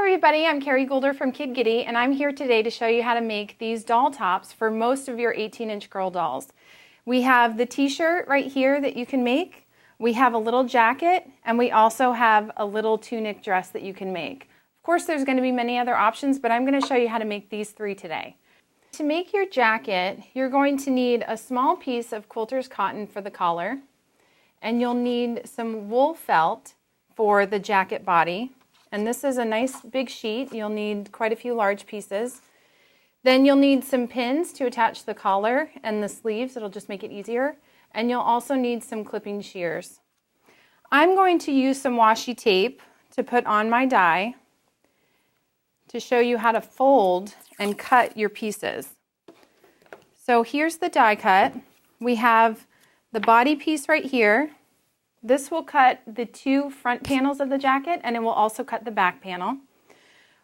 everybody, I'm Kerry Goulder from Kid Giddy, and I'm here today to show you how to make these doll tops for most of your 18-inch girl dolls. We have the t-shirt right here that you can make, we have a little jacket, and we also have a little tunic dress that you can make. Of course, there's going to be many other options, but I'm going to show you how to make these three today. To make your jacket, you're going to need a small piece of quilter's cotton for the collar, and you'll need some wool felt for the jacket body. And this is a nice big sheet. You'll need quite a few large pieces. Then you'll need some pins to attach the collar and the sleeves. It'll just make it easier. And you'll also need some clipping shears. I'm going to use some washi tape to put on my die to show you how to fold and cut your pieces. So here's the die cut. We have the body piece right here. This will cut the two front panels of the jacket, and it will also cut the back panel.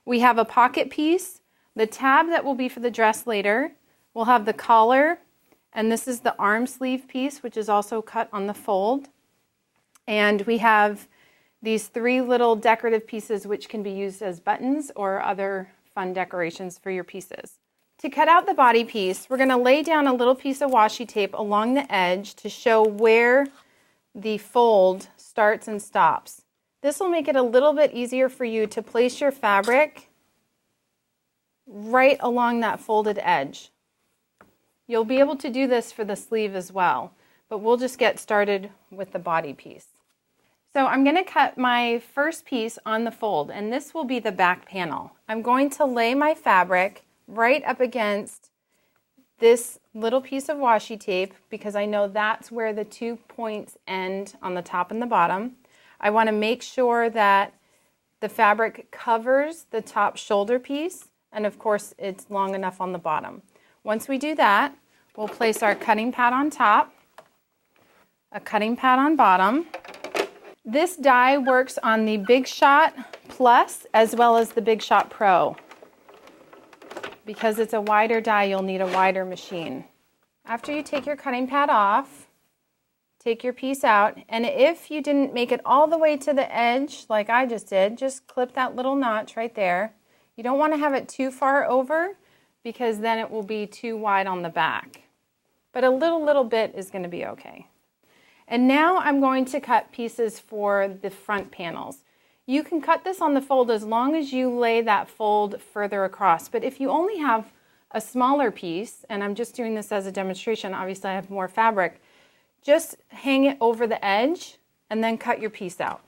We have a pocket piece, the tab that will be for the dress later. We'll have the collar, and this is the arm sleeve piece, which is also cut on the fold. And we have these three little decorative pieces which can be used as buttons or other fun decorations for your pieces. To cut out the body piece, we're going to lay down a little piece of washi tape along the edge to show where the fold starts and stops. This will make it a little bit easier for you to place your fabric right along that folded edge. You'll be able to do this for the sleeve as well, but we'll just get started with the body piece. So I'm going to cut my first piece on the fold, and this will be the back panel. I'm going to lay my fabric right up against this little piece of washi tape because I know that's where the 2 points end on the top and the bottom. I want to make sure that the fabric covers the top shoulder piece, and of course it's long enough on the bottom. Once we do that, we'll place our cutting pad on top, a cutting pad on bottom. This die works on the Big Shot Plus as well as the Big Shot Pro. Because it's a wider die, you'll need a wider machine. After you take your cutting pad off, take your piece out, and if you didn't make it all the way to the edge like I just did, just clip that little notch right there. You don't want to have it too far over because then it will be too wide on the back. But a little bit is going to be okay. And now I'm going to cut pieces for the front panels. You can cut this on the fold as long as you lay that fold further across. But if you only have a smaller piece, and I'm just doing this as a demonstration, obviously I have more fabric, just hang it over the edge and then cut your piece out.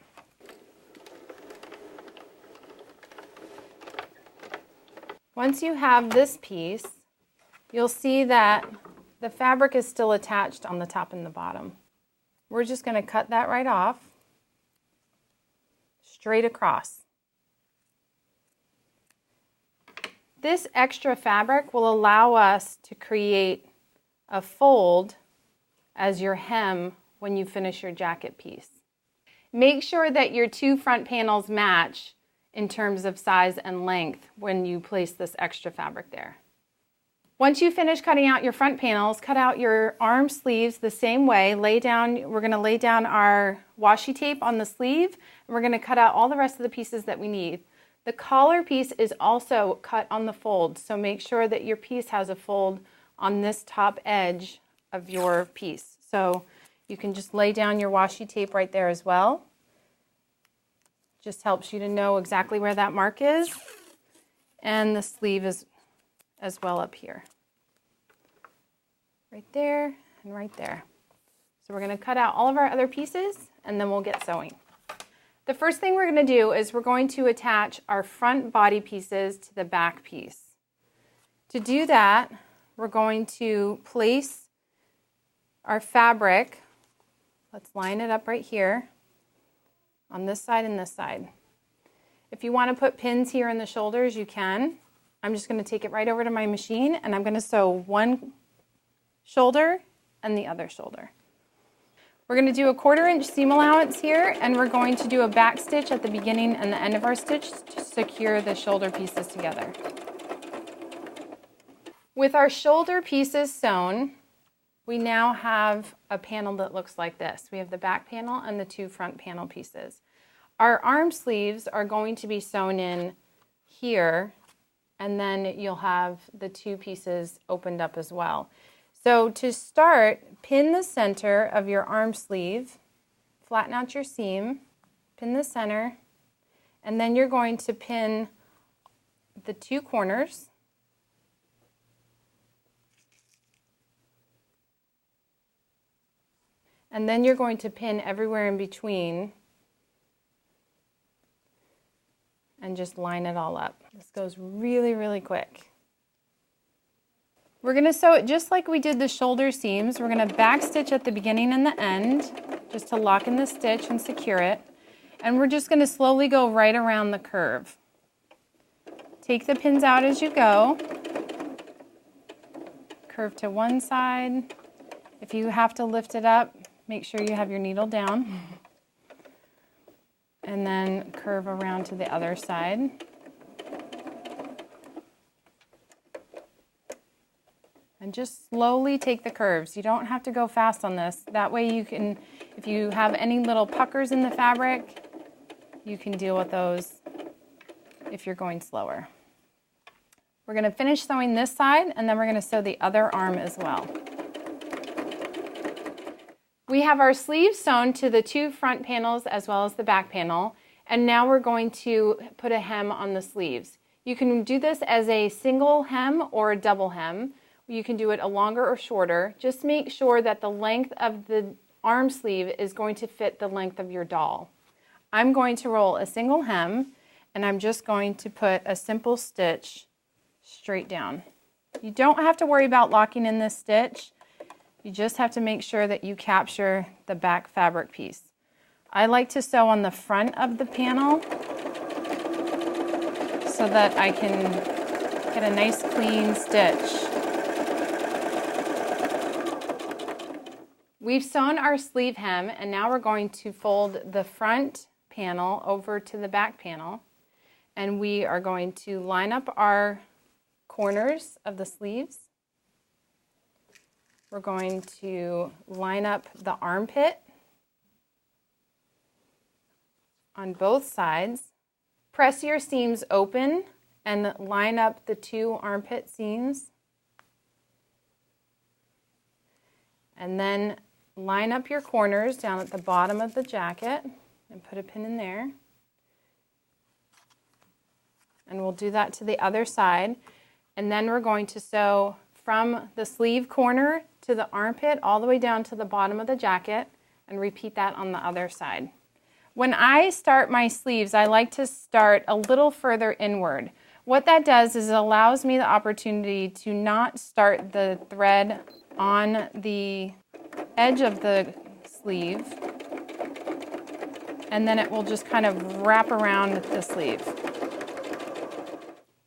Once you have this piece, you'll see that the fabric is still attached on the top and the bottom. We're just going to cut that right off. Straight across. This extra fabric will allow us to create a fold as your hem when you finish your jacket piece. Make sure that your two front panels match in terms of size and length when you place this extra fabric there. Once you finish cutting out your front panels, cut out your arm sleeves the same way. We're going to lay down our washi tape on the sleeve, and we're going to cut out all the rest of the pieces that we need. The collar piece is also cut on the fold, so make sure that your piece has a fold on this top edge of your piece. So you can just lay down your washi tape right there as well. Just helps you to know exactly where that mark is. And the sleeve is as well up here. Right there and right there. So we're going to cut out all of our other pieces and then we'll get sewing. The first thing we're going to do is we're going to attach our front body pieces to the back piece. To do that, we're going to place our fabric, let's line it up right here, on this side and this side. If you want to put pins here in the shoulders, you can. I'm just going to take it right over to my machine and I'm going to sew one shoulder and the other shoulder. We're going to do a 1/4 inch seam allowance here, and we're going to do a back stitch at the beginning and the end of our stitch to secure the shoulder pieces together. With our shoulder pieces sewn, we now have a panel that looks like this. We have the back panel and the two front panel pieces. Our arm sleeves are going to be sewn in here, and then you'll have the two pieces opened up as well. So to start, pin the center of your arm sleeve, flatten out your seam, pin the center, and then you're going to pin the two corners. And then you're going to pin everywhere in between and just line it all up. This goes really, really quick. We're going to sew it just like we did the shoulder seams. We're going to back stitch at the beginning and the end just to lock in the stitch and secure it. And we're just going to slowly go right around the curve. Take the pins out as you go. Curve to one side. If you have to lift it up, make sure you have your needle down. And then curve around to the other side. And just slowly take the curves. You don't have to go fast on this. That way you can, if you have any little puckers in the fabric, you can deal with those if you're going slower. We're going to finish sewing this side, and then we're going to sew the other arm as well. We have our sleeves sewn to the two front panels as well as the back panel, and now we're going to put a hem on the sleeves. You can do this as a single hem or a double hem. You can do it a longer or shorter. Just make sure that the length of the arm sleeve is going to fit the length of your doll. I'm going to roll a single hem, and I'm just going to put a simple stitch straight down. You don't have to worry about locking in this stitch. You just have to make sure that you capture the back fabric piece. I like to sew on the front of the panel so that I can get a nice clean stitch. We've sewn our sleeve hem, and now we're going to fold the front panel over to the back panel, and we are going to line up our corners of the sleeves. We're going to line up the armpit on both sides. Press your seams open and line up the two armpit seams. And then line up your corners down at the bottom of the jacket and put a pin in there. And we'll do that to the other side. And then we're going to sew from the sleeve corner to the armpit all the way down to the bottom of the jacket, and repeat that on the other side. When I start my sleeves, I like to start a little further inward. What that does is it allows me the opportunity to not start the thread on the edge of the sleeve, and then it will just kind of wrap around the sleeve.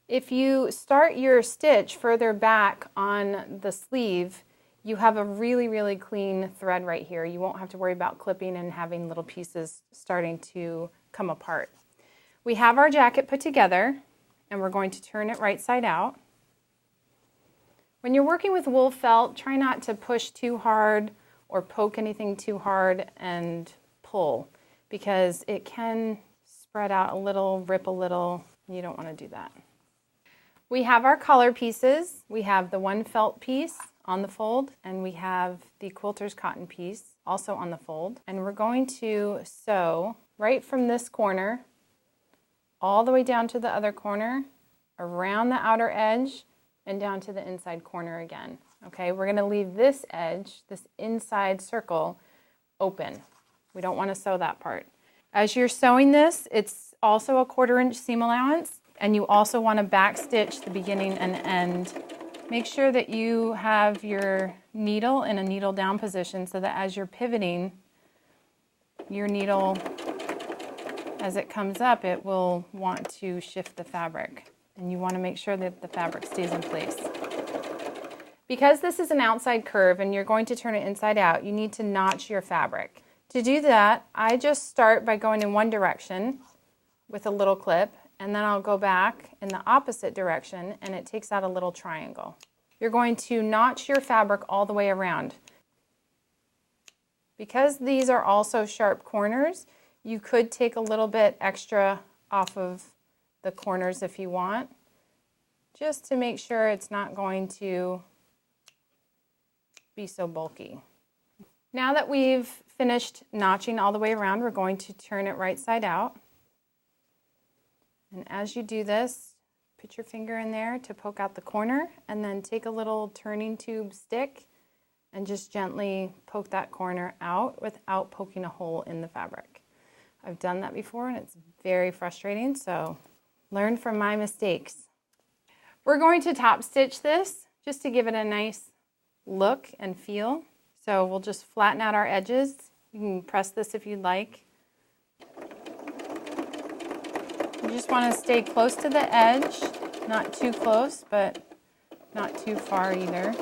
If you start your stitch further back on the sleeve, you have a really, really clean thread right here. You won't have to worry about clipping and having little pieces starting to come apart. We have our jacket put together, and we're going to turn it right side out. When you're working with wool felt, try not to push too hard or poke anything too hard and pull, because it can spread out a little, rip a little. You don't want to do that. We have our collar pieces. We have the one felt piece on the fold, and we have the quilter's cotton piece also on the fold. And we're going to sew right from this corner all the way down to the other corner, around the outer edge, and down to the inside corner again. Okay, we're going to leave this edge, this inside circle, open. We don't want to sew that part. As you're sewing this, it's also a 1/4 inch seam allowance. And you also want to back stitch the beginning and end. Make sure that you have your needle in a needle down position so that as you're pivoting, your needle, as it comes up, it will want to shift the fabric. And you want to make sure that the fabric stays in place. Because this is an outside curve and you're going to turn it inside out, you need to notch your fabric. To do that, I just start by going in one direction with a little clip, and then I'll go back in the opposite direction, and it takes out a little triangle. You're going to notch your fabric all the way around. Because these are also sharp corners, you could take a little bit extra off of the corners if you want, just to make sure it's not going to be so bulky. Now that we've finished notching all the way around, we're going to turn it right side out. And as you do this, put your finger in there to poke out the corner, and then take a little turning tube stick and just gently poke that corner out without poking a hole in the fabric. I've done that before and it's very frustrating, so learn from my mistakes. We're going to top stitch this just to give it a nice look and feel. So we'll just flatten out our edges. You can press this if you'd like. You just want to stay close to the edge, not too close, but not too far either.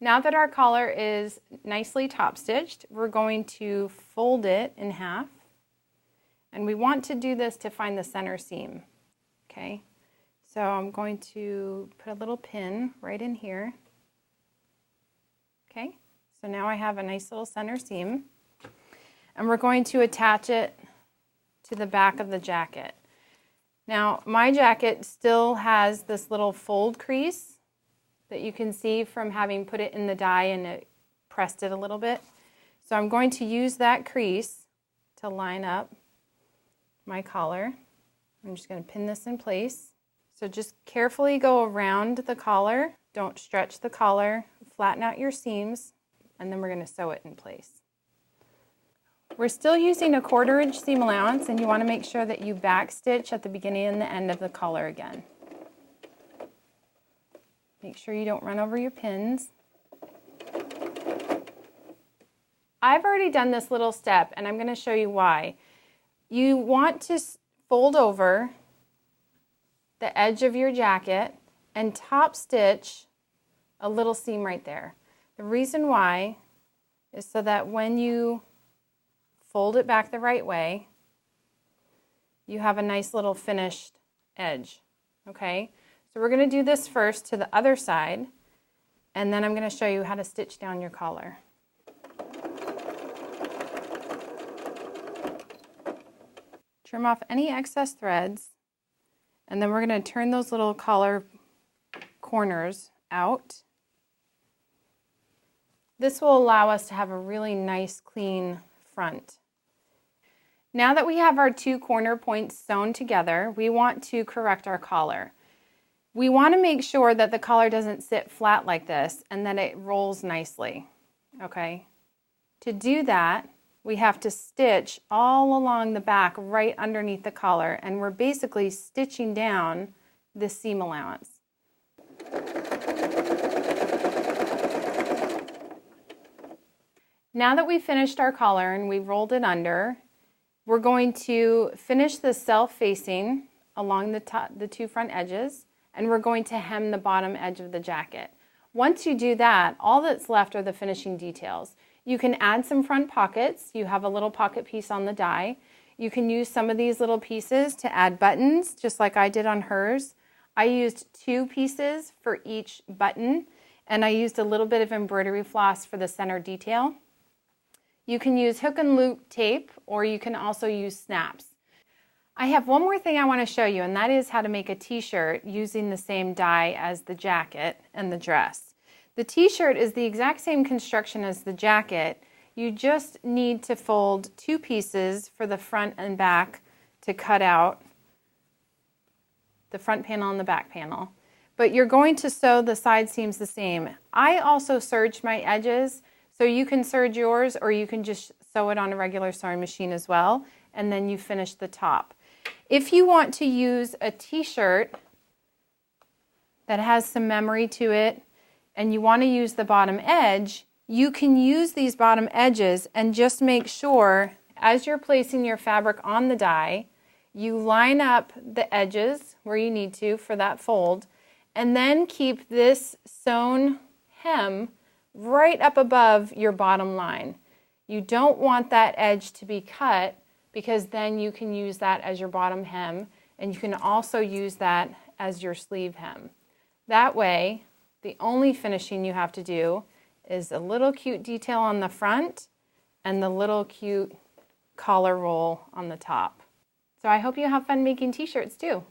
Now that our collar is nicely top stitched, we're going to fold it in half. And we want to do this to find the center seam. Okay, so I'm going to put a little pin right in here. Okay, so now I have a nice little center seam. And we're going to attach it to the back of the jacket. Now, my jacket still has this little fold crease that you can see from having put it in the die and it pressed it a little bit. So I'm going to use that crease to line up my collar. I'm just going to pin this in place. So just carefully go around the collar. Don't stretch the collar. Flatten out your seams, and then we're going to sew it in place. We're still using a 1/4 inch seam allowance, and you want to make sure that you back stitch at the beginning and the end of the collar again. Make sure you don't run over your pins. I've already done this little step, and I'm going to show you why. You want to fold over the edge of your jacket and top stitch a little seam right there. The reason why is so that when you fold it back the right way, you have a nice little finished edge. Okay, so we're going to do this first to the other side, and then I'm going to show you how to stitch down your collar. Trim off any excess threads, and then we're going to turn those little collar corners out. This will allow us to have a really nice clean front. Now that we have our 2 corner points sewn together, we want to correct our collar. We want to make sure that the collar doesn't sit flat like this and that it rolls nicely. Okay? To do that, we have to stitch all along the back right underneath the collar, and we're basically stitching down the seam allowance. Now that we've finished our collar and we've rolled it under, we're going to finish the self-facing along the 2 front edges, and we're going to hem the bottom edge of the jacket. Once you do that, all that's left are the finishing details. You can add some front pockets. You have a little pocket piece on the die. You can use some of these little pieces to add buttons, just like I did on hers. I used 2 pieces for each button, and I used a little bit of embroidery floss for the center detail. You can use hook and loop tape, or you can also use snaps. I have one more thing I want to show you, and that is how to make a t-shirt using the same die as the jacket and the dress. The t-shirt is the exact same construction as the jacket. You just need to fold 2 pieces for the front and back to cut out the front panel and the back panel. But you're going to sew the side seams the same. I also serged my edges, so you can serge yours, or you can just sew it on a regular sewing machine as well, and then you finish the top. If you want to use a t-shirt that has some memory to it, and you want to use the bottom edge, you can use these bottom edges and just make sure, as you're placing your fabric on the die, you line up the edges where you need to for that fold, and then keep this sewn hem right up above your bottom line. You don't want that edge to be cut, because then you can use that as your bottom hem, and you can also use that as your sleeve hem. That way, the only finishing you have to do is a little cute detail on the front and the little cute collar roll on the top. So I hope you have fun making t-shirts too.